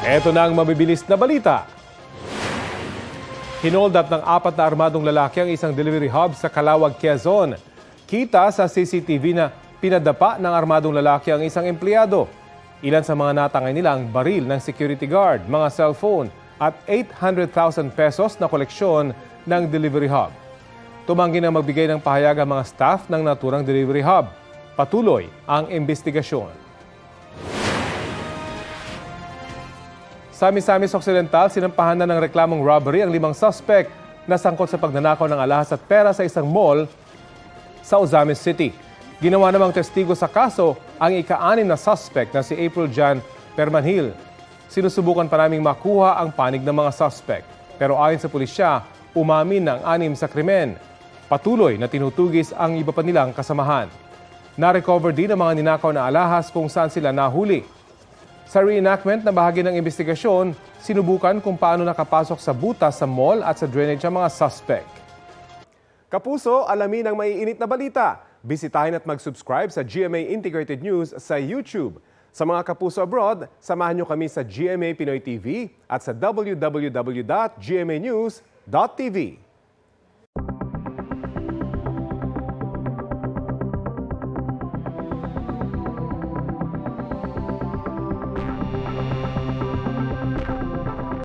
Ito na ang mabibilis na balita. Hinold up ng 4 na armadong lalaki ang isang delivery hub sa Calawag, Quezon. Kita sa CCTV na pinadapa ng armadong lalaki ang isang empleyado. Ilan sa mga natangay nila ang baril ng security guard, mga cellphone at 800,000 pesos na koleksyon ng delivery hub. Tumanggi na magbigay ng pahayag ang mga staff ng naturang delivery hub. Patuloy ang investigasyon. Sa Misamis Occidental, sinampahan na ng reklamong robbery ang 5 suspect na sangkot sa pagnanakaw ng alahas at pera sa isang mall sa Ozamis City. Ginawa namang testigo sa kaso ang ika-6 na suspect na si April Jan Permanhil. Sinusubukan pa naming makuha ang panig ng mga suspect. Pero ayon sa pulisya, umamin ng 6 sa krimen. Patuloy na tinutugis ang iba pa nilang kasamahan. Na-recover din ang mga ninakaw na alahas kung saan sila nahuli. Sa reenactment na bahagi ng investigasyon, sinubukan kung paano nakapasok sa butas sa mall at sa drainage ang mga suspect. Kapuso, alamin ang maiinit na balita. Bisitahin at mag-subscribe sa GMA Integrated News sa YouTube. Sa mga kapuso abroad, samahan niyo kami sa GMA Pinoy TV at sa www.gmanews.tv.